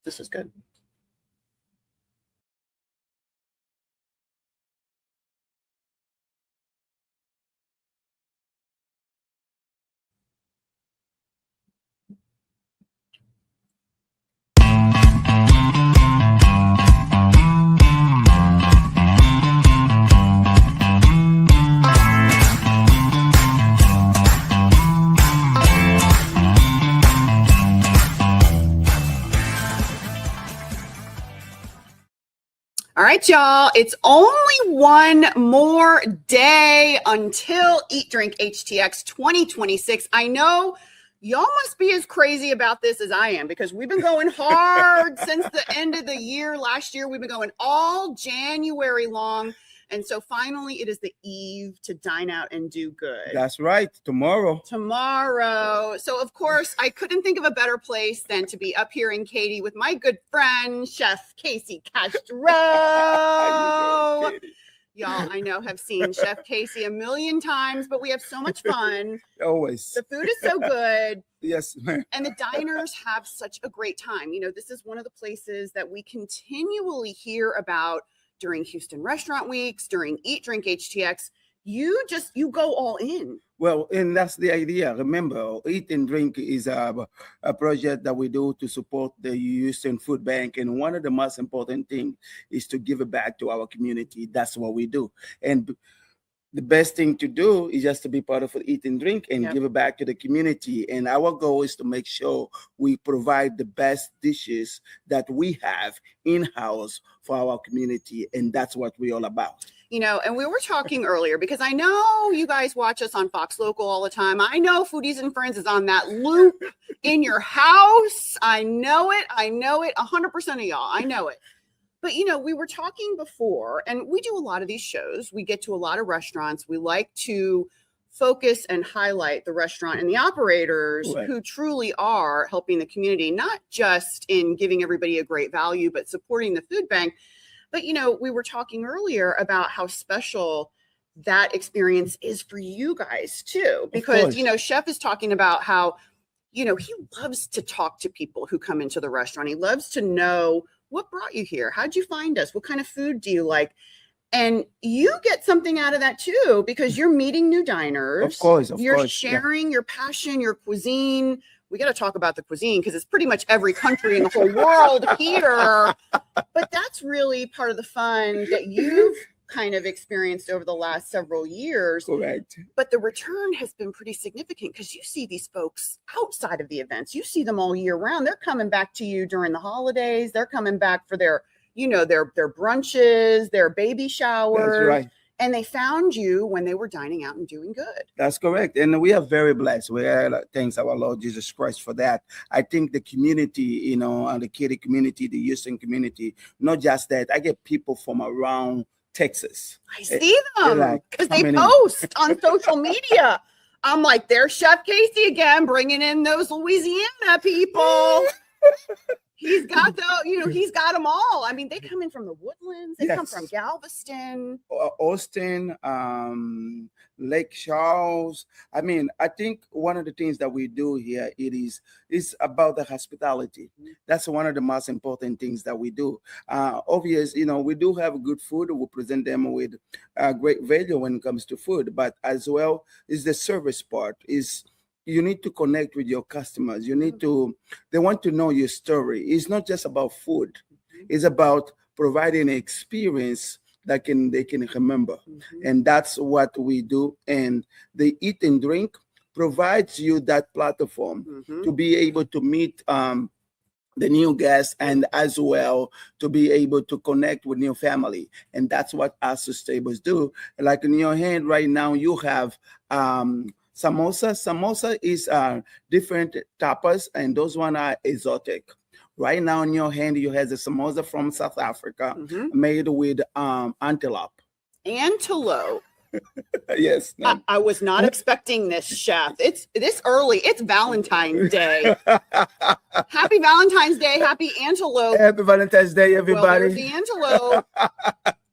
This is good. All right, y'all, it's only one more day until EatDrink HTX 2026. I know y'all must be as crazy about this as I am because we've been going hard since the end of the year. Last year, we've been going all January long. And so finally, it is the eve to dine out and do good. That's right. Tomorrow. So, of course, I couldn't think of a better place than to be up here in Katy with my good friend, Chef Casey Castro. Y'all, I know, have seen Chef Casey a million times, but we have so much fun. Always. The food is so good. Yes, ma'am. And the diners have such a great time. You know, this is one of the places that we continually hear about during Houston Restaurant Weeks, during EatDrink HTX. You go all in. Well, and that's the idea. Remember, Eat and Drink is a project that we do to support the Houston Food Bank. And one of the most important things is to give it back to our community. That's what we do. And the best thing to do is just to be part of Eat and Drink and give it back to the community. And our goal is to make sure we provide the best dishes that we have in-house for our community. And that's what we're all about. You know, and we were talking earlier because I know you guys watch us on Fox Local all the time. I know Foodies and Friends is on that loop in your house. I know it. 100% of y'all. I know it. But, you know, we were talking before, and we do a lot of these shows. We get to a lot of restaurants. We like to focus and highlight the restaurant and the operators who truly are helping the community, not just in giving everybody a great value, but supporting the food bank. But, you know, we were talking earlier about how special that experience is for you guys, too, because, you know, Chef is talking about how, you know, he loves to talk to people who come into the restaurant. He loves to know what brought you here? How'd you find us? What kind of food do you like? And you get something out of that too, because you're meeting new diners. Of course. You're sharing your passion, your cuisine. We got to talk about the cuisine because it's pretty much every country in the whole world here. But that's really part of the fun that you've kind of experienced over the last several years. Correct. But the return has been pretty significant because you see these folks outside of the events. You see them all year round. They're coming back to you during the holidays. They're coming back for their, you know, their brunches, their baby showers. That's right. And they found you when they were dining out and doing good. That's correct. And we are very blessed. We thanks our Lord Jesus Christ for that. I think the community, you know, and the Katy community, the Houston community, not just that. I get people from around Texas. I see them because they post on social media. I'm like, there's Chef Casey again, bringing in those Louisiana people. He's got he's got them all. I mean, they come in from the Woodlands. They come from Galveston, Austin, Lake Charles. I mean, I think one of the things that we do here, is about the hospitality. That's one of the most important things that we do. Obviously, you know, we do have good food. We present them with great value when it comes to food, but as well is the service part. You need to connect with your customers. You need to, they want to know your story. It's not just about food. It's about providing an experience that they can remember. And that's what we do. And the Eat and Drink provides you that platform to be able to meet the new guests and as well to be able to connect with new family. And that's what Astor tables do. Like in your hand right now, you have samosa. Samosa is different tapas, and those one are exotic. Right now in your hand, you have the samosa from South Africa, made with antelope. Antelope. Yes. I was not expecting this, Chef. It's this early. It's Valentine's Day. Happy Valentine's Day. Happy antelope. Happy Valentine's Day, everybody. Well, there's the antelope.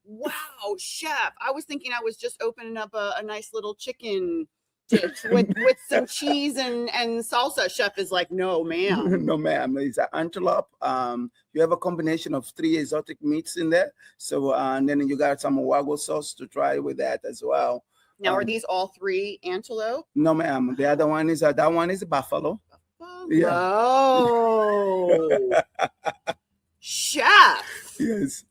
Wow, Chef. I was thinking I was just opening up a nice little chicken dish with some cheese and salsa. Chef is like, no, ma'am. No, ma'am. It's an antelope. You have a combination of 3 exotic meats in there. So, and then you got some wagyu sauce to try with that as well. Now, are these all 3 antelope? No, ma'am. The other one is that one is buffalo. Yeah. Oh, chef. Yes.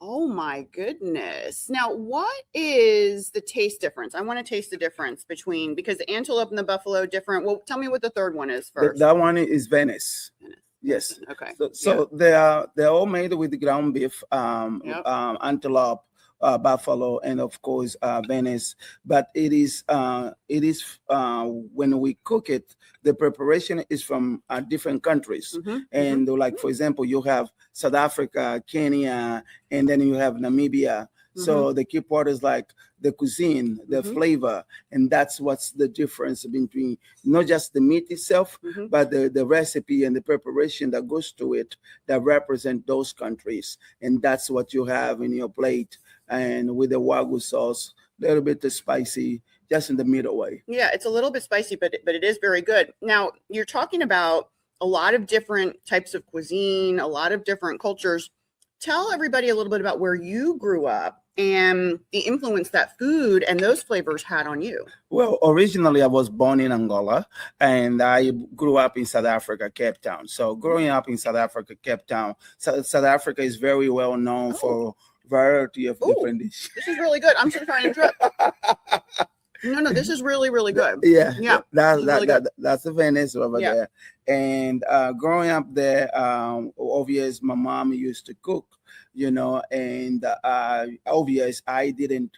Oh my goodness. Now, what is the taste difference? I want to taste the difference between, because the antelope and the buffalo different. Well, tell me what the third one is first. That one is Venice. Yes. Okay. So they're all made with ground beef, antelope, buffalo, and of course Venice. But it is when we cook it, the preparation is from different countries. And like, for example, you have South Africa, Kenya, and then you have Namibia. So the key part is like the cuisine, the flavor, and that's what's the difference between not just the meat itself, but the recipe and the preparation that goes to it that represent those countries. And that's what you have in your plate. And with the wagyu sauce, a little bit spicy, just in the middle way. Yeah, it's a little bit spicy, but it is very good. Now, you're talking about a lot of different types of cuisine, a lot of different cultures. Tell everybody a little bit about where you grew up and the influence that food and those flavors had on you. Well, originally I was born in Angola and I grew up in South Africa, Cape Town. So growing up in South Africa, Cape Town, South Africa is very well known for variety of different dishes. This is really good. I'm so trying to interrupt. No, this is really, really good. Yeah. That's the Venice over there. And growing up there, obvious, my mom used to cook, and obvious, I didn't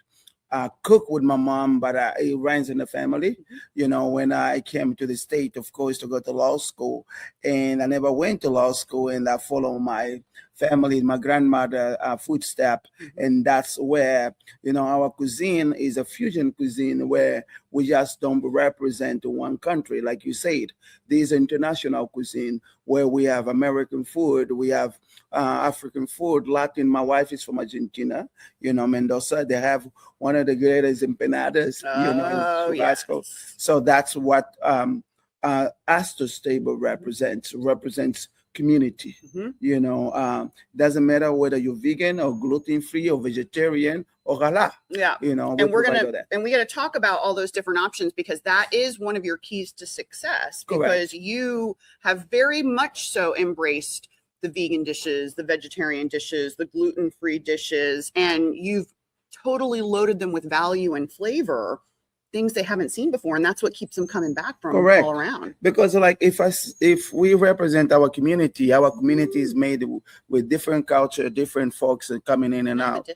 cook with my mom, but it runs in the family. When I came to the state, of course, to go to law school, and I never went to law school, and I followed my family, my grandmother footstep, and that's where our cuisine is a fusion cuisine where we just don't represent one country, like you said. This international cuisine where we have American food, we have African food, Latin. My wife is from Argentina, Mendoza. They have one of the greatest empanadas, in Mexico. So that's what Astor's table represents community. Doesn't matter whether you're vegan or gluten-free or vegetarian or halal. And we got to talk about all those different options, because that is one of your keys to success. Because you have very much so embraced the vegan dishes, the vegetarian dishes, the gluten-free dishes, and you've totally loaded them with value and flavor, things they haven't seen before, and that's what keeps them coming back from all around. Because like if we represent our community is made with different culture, different folks coming in and out.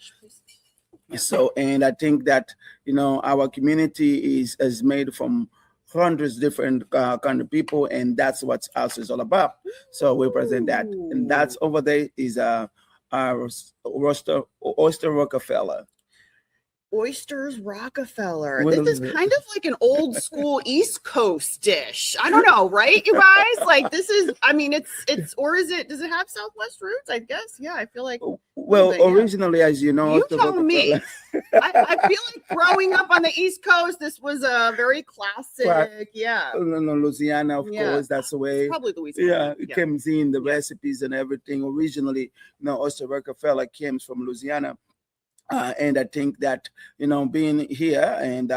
So, and I think that our community is made from hundreds different kind of people, and that's what us is all about. So we present that, and that's over there is Oyster Rockefeller. Oysters Rockefeller. This is kind of like an old school East Coast dish. I don't know, right, you guys? Like, this is, it's, or is it, does it have Southwest roots? I guess. Yeah, I feel like. Well, originally, as you know. You tell me. I feel like growing up on the East Coast, this was a very classic, Louisiana, of course, that's the way. It's probably Louisiana. It comes in the recipes and everything. Originally, Oyster Rockefeller came from Louisiana. And I think that, being here and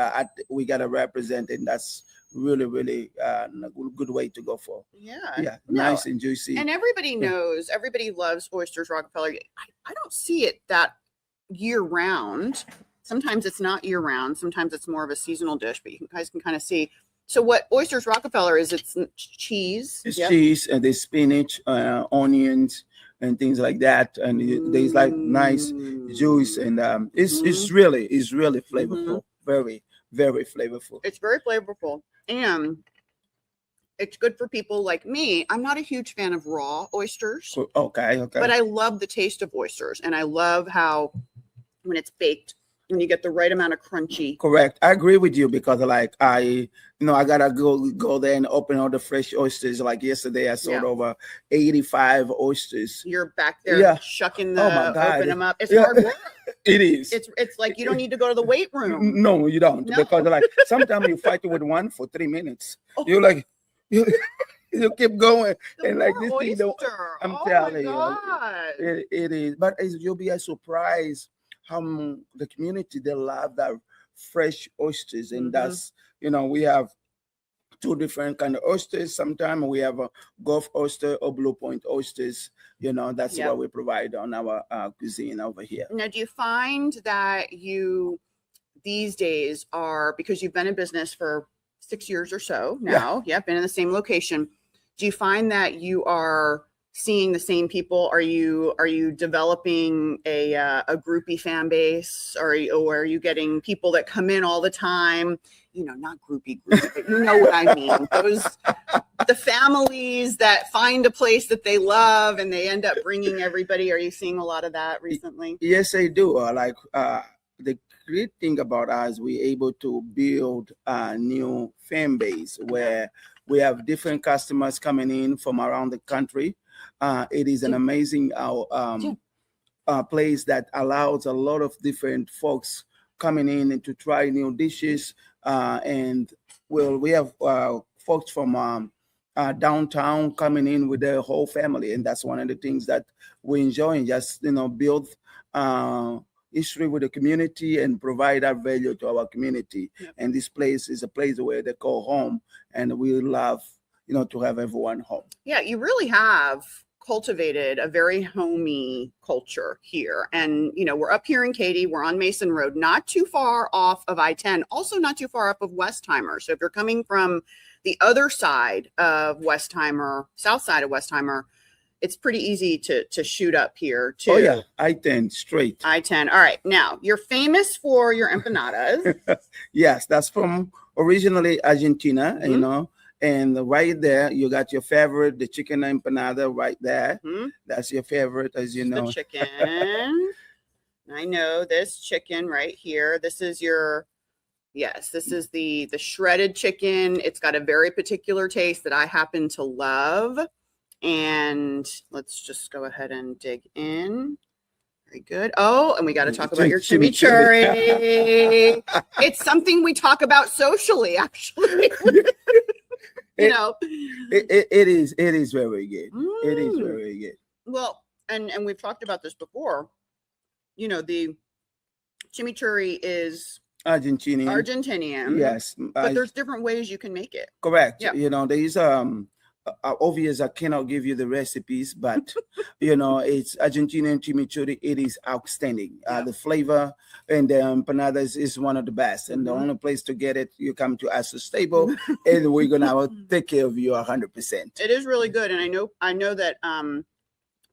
we got to represent, and that's really, really a good way to go for. Nice and juicy. And everybody knows, everybody loves Oysters Rockefeller. I don't see it that year round. Sometimes it's not year round. Sometimes it's more of a seasonal dish, but you guys can kind of see. So what Oysters Rockefeller is, it's cheese. It's cheese and there's spinach, onions, and things like that, and there's like nice juice, and it's really flavorful, very, very flavorful. It's very flavorful, and it's good for people like me. I'm not a huge fan of raw oysters. Okay. But I love the taste of oysters, and I love how when it's baked, And you get the right amount of crunchy. Correct. I agree with you because like I gotta go there and open all the fresh oysters. Like yesterday, I sold over 85 oysters. You're back there shucking Oh my God. open them up. It's hard work. It is. It's like you don't need to go to the weight room. No, you don't. No. Because like sometimes you fight with one for 3 minutes. You're like you keep going and like this thing. I'm telling you, it is. But you'll be surprised how the community, they love that fresh oysters, and that's we have 2 different kind of oysters. Sometimes we have a Gulf oyster or Blue Point oysters. That's what we provide on our cuisine over here. Now, do you find that you these days are, because you've been in business for 6 years or so now, been in the same location, do you find that you are seeing the same people? Are you developing a groupie fan base, or are you getting people that come in all the time? Not groupie, but you know what I mean. The families that find a place that they love and they end up bringing everybody. Are you seeing a lot of that recently? Yes, I do. The great thing about us, we're able to build a new fan base where we have different customers coming in from around the country. It is an amazing place that allows a lot of different folks coming in and to try new dishes. And we have folks from downtown coming in with their whole family, and that's one of the things that we enjoy. Just build history with the community and provide that value to our community. And this place is a place where they call home, and we love to have everyone home. Yeah, you really have cultivated a very homey culture here. And, we're up here in Katy, we're on Mason Road, not too far off of I-10, also not too far up of Westheimer. So if you're coming from the other side of Westheimer, south side of Westheimer, it's pretty easy to shoot up here too. Oh yeah, I-10 straight. I-10. All right. Now, you're famous for your empanadas. Yes, that's from originally Argentina, and right there, you got your favorite, the chicken empanada right there. That's your favorite, as you know. The chicken. I know this chicken right here. This is this is the shredded chicken. It's got a very particular taste that I happen to love. And let's just go ahead and dig in. Very good. Oh, and we got to talk about your chimichurri. It's something we talk about socially, actually. It is very good. It is very good. Well, and we've talked about this before. The chimichurri is Argentinian. Yes, but there's different ways you can make it. Correct. Yeah. There's obvious I cannot give you the recipes, but it's Argentinian chimichurri. It is outstanding. The flavor and the empanadas is one of the best, and the only place to get it, you come to Astor Stable, and we're gonna take care of you 100%. It is really good, and I know that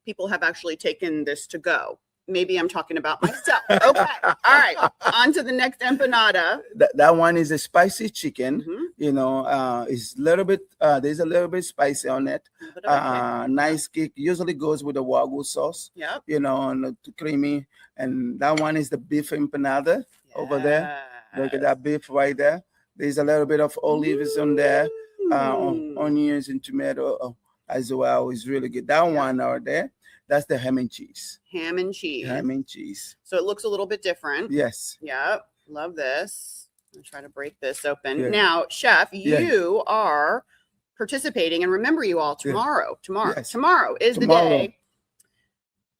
people have actually taken this to go. Maybe I'm talking about myself. Okay. All right. On to the next empanada. That one is a spicy chicken. It's a little bit, there's a little bit spicy on it. Nice kick. Usually goes with the Wagyu sauce. Yep. And creamy. And that one is the beef empanada over there. Look at that beef right there. There's a little bit of olives on there. Onions and tomato as well. It's really good. That one out there. That's the ham and cheese. Ham and cheese. Ham and cheese. So it looks a little bit different. Yes. Yep. Love this. I'm trying to break this open. Yeah. Now, Chef, you are participating, and remember you all tomorrow. Tomorrow is the day.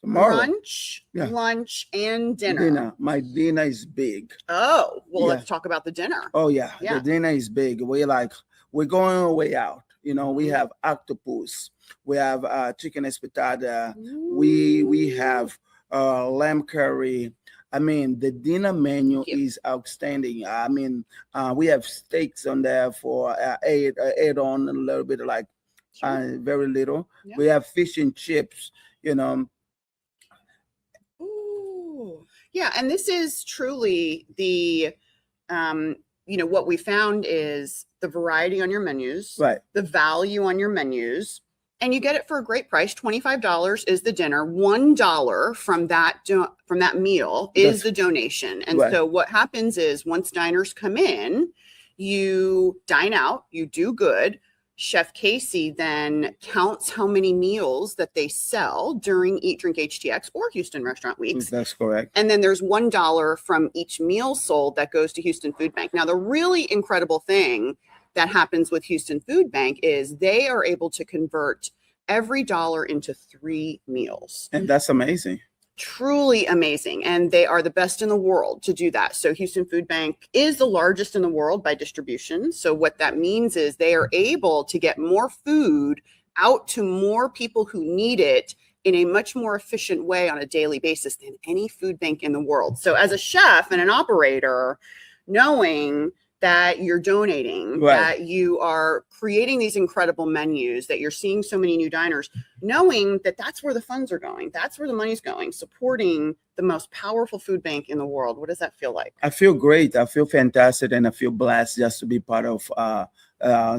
Brunch, lunch, and dinner. My dinner is big. Oh, well, let's talk about the dinner. Oh, yeah. The dinner is big. We're going way out. We have octopus. We have chicken espetada. We have lamb curry. I mean, the dinner menu is outstanding. I mean, we have steaks on there for add on a little bit, very little. Yeah. We have fish and chips, Ooh. Yeah, and this is truly the, what we found is the variety on your menus, right? The value on your menus. And you get it for a great price. $25 is the dinner. $1 from from that meal is the donation. And right. so what happens is once diners come in, you dine out, you do good. Chef Casey then counts how many meals that they sell during Eat Drink HTX or Houston Restaurant Weeks. That's correct. And then there's $1 from each meal sold that goes to Houston Food Bank. Now, the really incredible thing that happens with Houston Food Bank is they are able to convert every dollar into 3 meals. And that's amazing. Truly amazing. And they are the best in the world to do that. So Houston Food Bank is the largest in the world by distribution. So what that means is they are able to get more food out to more people who need it in a much more efficient way on a daily basis than any food bank in the world. So as a chef and an operator, knowing that you're donating, right. that you are creating these incredible menus, that you're seeing so many new diners, knowing that that's where the funds are going, that's where the money's going, supporting the most powerful food bank in the world. What does that feel like? I feel great. I feel fantastic, and I feel blessed just to be part of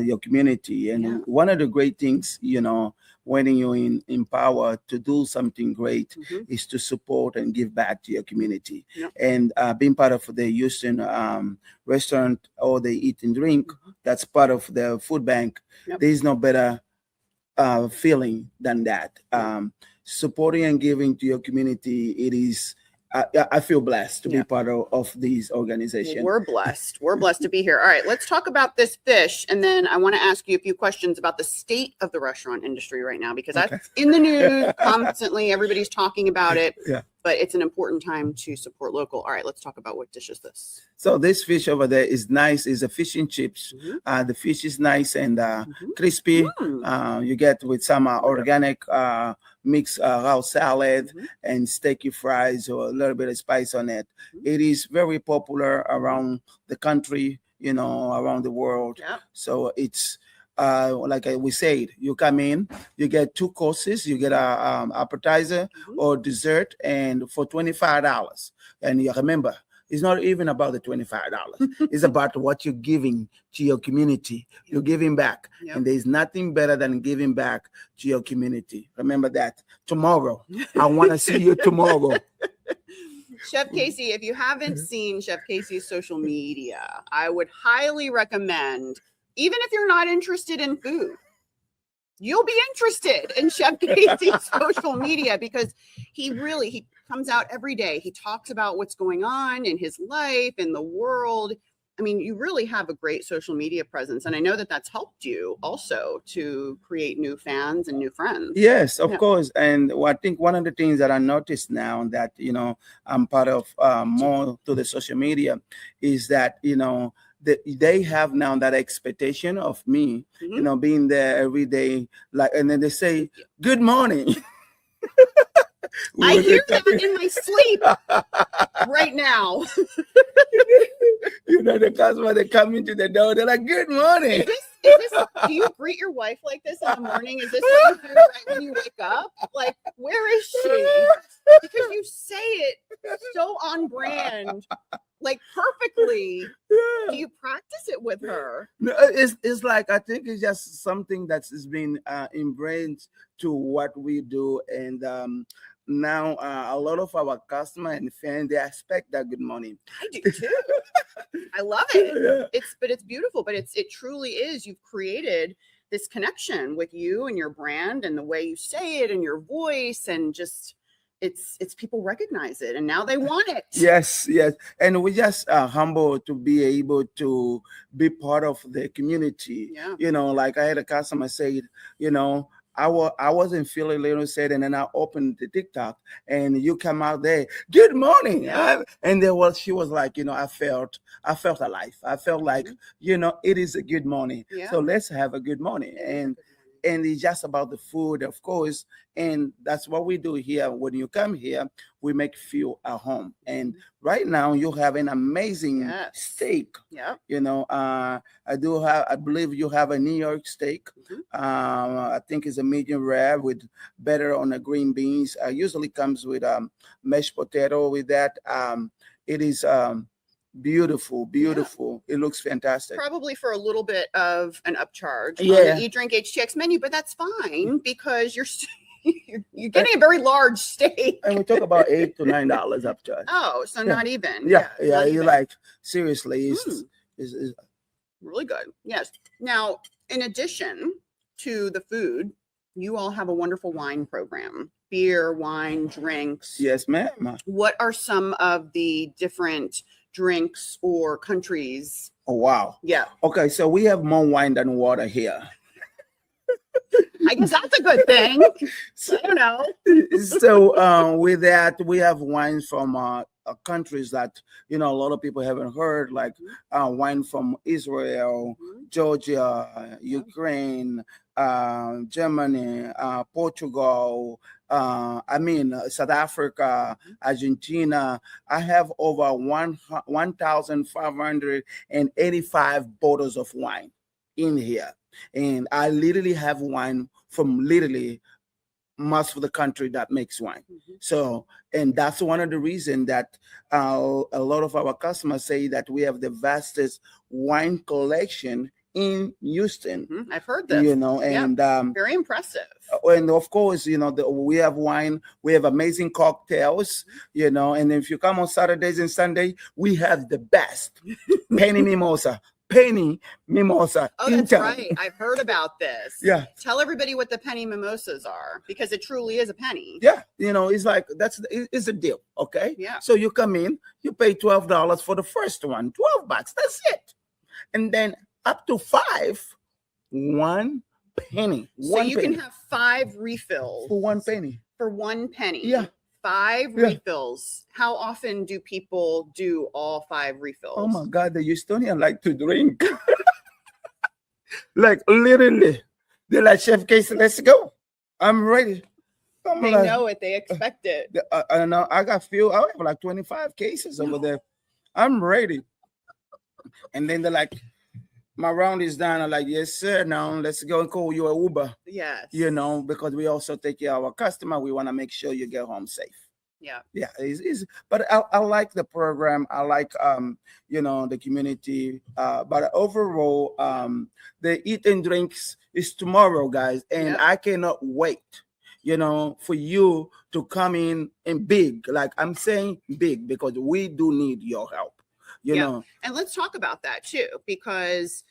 your community. And one of the great things, when you're in power to do something great is to support and give back to your community. And being part of the Houston restaurant or the Eat and Drink, that's part of the food bank. There's no better feeling than that. Supporting and giving to your community, it is I feel blessed to be part of these organizations. We're blessed. We're blessed to be here. All right, let's talk about this fish. And then I want to ask you a few questions about the state of the restaurant industry right now, because that's in the news constantly. Everybody's talking about it. But it's an important time to support local. All right, let's talk about what dish is this. So this fish over there is nice. It's a fish and chips. The fish is nice and crispy. You get with some organic mixed raw salad and steaky fries or a little bit of spice on it. It is very popular around the country, around the world. So it's like we said, you come in, you get 2 courses, you get a appetizer or dessert, and for $25. And you remember, it's not even about the $25. It's about what you're giving to your community. You're giving back. And there's nothing better than giving back to your community. Remember that. Tomorrow, I want to see you tomorrow. Chef Casey, if you haven't seen Chef Casey's social media, I would highly recommend, even if you're not interested in food, you'll be interested in Chef Casey's social media, because he comes out every day. He talks about what's going on in his life, in the world. I mean, you really have a great social media presence. And I know that that's helped you also to create new fans and new friends. Yes, of course. And I think one of the things that I noticed now that, I'm part of more to the social media is that, they have now that expectation of me, being there every day, and then they say, "Good morning." I hear that in my sleep right now. The customer, they come into the door, they're like, "Good morning." Do you greet your wife like this in the morning? Is this what you do right when you wake up? Like, where is she? Because you say it so on brand, like perfectly. Do you practice it with her? No, it's like, I think it's just something that's been ingrained to what we do. And now a lot of our customers and fans, they expect that good morning. I do too. I love it. It's beautiful, but it truly is. You've created this connection with you and your brand and the way you say it and your voice, and just it's people recognize it and now they want it. Yes. And we just humble to be able to be part of the community. Like I had a customer say, I wasn't feeling a little sad, and then I opened the TikTok, and you come out there, "Good morning," and she was like, I felt alive. I felt like, it is a good morning. So let's have a good morning, and it's just about the food, of course, and that's what we do here. When you come here, we make you feel at home. And right now, you have an amazing steak. I believe you have a New York steak. I think it's a medium rare with better on the green beans. Usually comes with mashed potato with that. It is beautiful. It looks fantastic. Probably for a little bit of an upcharge on the EatDrink HTX menu, but that's fine because You're getting a very large steak. And we talk about $8 to $9 upcharge. Oh, so not even. Yeah. not You're even. like, seriously, it's Really good. Yes. Now, in addition to the food, you all have a wonderful wine program. Beer, wine, drinks. yes, ma'am. What are some of the different drinks or countries? Oh, wow. Yeah. Okay, so we have more wine than water here. I guess that's a good thing. I don't know. So with that, we have wines from countries that a lot of people haven't heard, like wine from Israel, Georgia, Ukraine, Germany, Portugal, South Africa, Argentina. I have over 1,585 bottles of wine in here. And I literally have wine from literally most of the country that makes wine. So, and that's one of the reasons that a lot of our customers say that we have the vastest wine collection in Houston. I've heard this. And very impressive. And of course, we have wine, we have amazing cocktails, and if you come on Saturdays and Sunday, we have the best penny mimosa. Oh, that's right. I've heard about this. Yeah. Tell everybody what the penny mimosas are, because it truly is a penny. Yeah. It's like, it's a deal. Okay. Yeah. So you come in, you pay $12 for the first one, $12. That's it. And then up to 5, 1 penny. So you can have 5 refills for 1 penny. For 1 penny. Yeah. 5 refills. How often do people do all 5 refills? Oh my God, the Houstonians like to drink. Like literally, they're like, Chef Casey, let's go. I'm ready. They know it. They expect it. I know. I have like 25 cases over there. I'm ready. And then they're like, my round is done. I'm like, yes, sir. Now let's go and call you an Uber. Yes. Because we also take care of our customer. We want to make sure you get home safe. Yeah. Yeah. But I like the program. I like, the community. But overall, the Eat and Drinks is tomorrow, guys. And I cannot wait, for you to come in big. Like I'm saying big, because we do need your help. You know. And let's talk about that too, because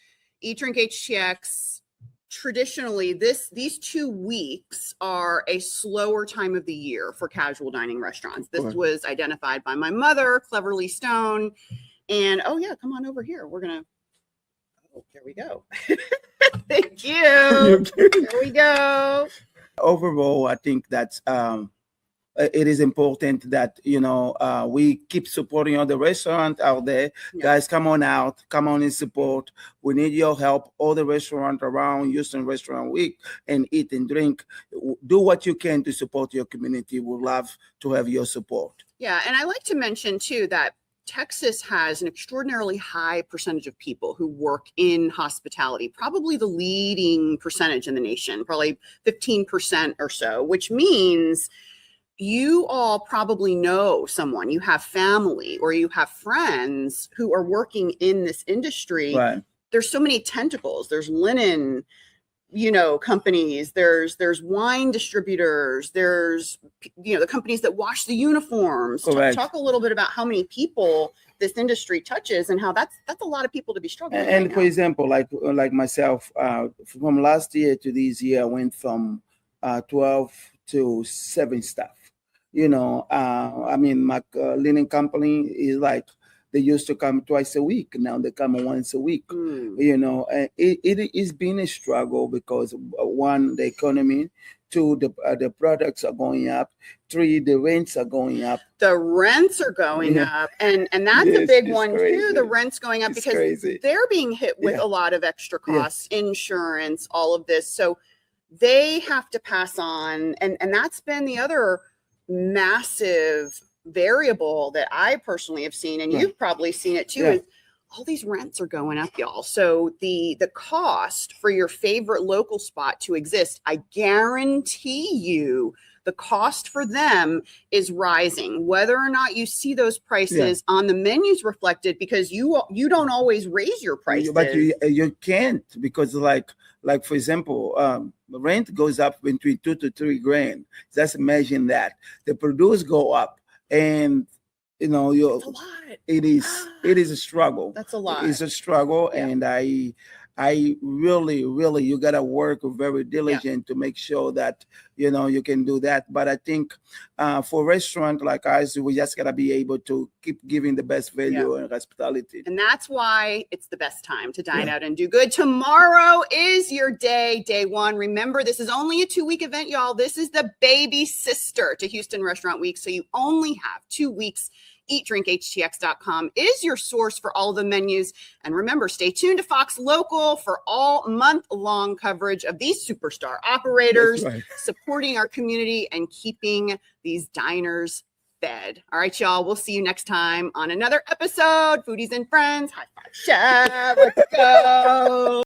EatDrink HTX, traditionally these 2 weeks are a slower time of the year for casual dining restaurants. This was identified by my mother, Cleverly Stone. And come on over here. There we go. Thank you. There we go. Overall, I think that's it is important that we keep supporting all the restaurants out there. Guys, come on out, come on and support. We need your help. All the restaurants around Houston Restaurant Week and Eat and Drink, do what you can to support your community. We'd love to have your support. Yeah, and I like to mention too that Texas has an extraordinarily high percentage of people who work in hospitality, probably the leading percentage in the nation, probably 15% or so, which means you all probably know someone, you have family or you have friends who are working in this industry. Right. There's so many tentacles. There's linen, companies, there's wine distributors, there's, the companies that wash the uniforms. Talk a little bit about how many people this industry touches and how that's a lot of people to be struggling with. And for example, like myself, from last year to this year, I went from 12 to 7 staff. My linen company is like, they used to come twice a week. Now they come once a week. And it is been a struggle because 1, the economy, 2, the products are going up, 3, the rents are going up. The rents are going up, and that's a big one crazy. too. The rents going up because they're being hit with a lot of extra costs, insurance, all of this. So they have to pass on, and that's been the other massive variable that I personally have seen, and you've probably seen it too, is all these rents are going up, y'all. So the cost for your favorite local spot to exist, I guarantee you the cost for them is rising, whether or not you see those prices on the menus reflected, because you don't always raise your prices. But you can't, because like for example, rent goes up between 2 to 3 grand. Just imagine that. The produce go up, and That's a lot. It is a struggle. That's a lot. It's a struggle, and I really, you gotta work very diligent to make sure that you can do that. But I think for restaurant like us, we just gotta be able to keep giving the best value and hospitality. And that's why it's the best time to dine out and do good. Tomorrow is your day 1. Remember, this is only a 2-week event, y'all. This is the baby sister to Houston Restaurant Week, so you only have 2 weeks. EatDrinkHTX.com is your source for all of the menus. And remember, stay tuned to Fox Local for all month-long coverage of these superstar operators supporting our community and keeping these diners fed. All right, y'all. We'll see you next time on another episode. Foodies and Friends. High five, chef. Let's go.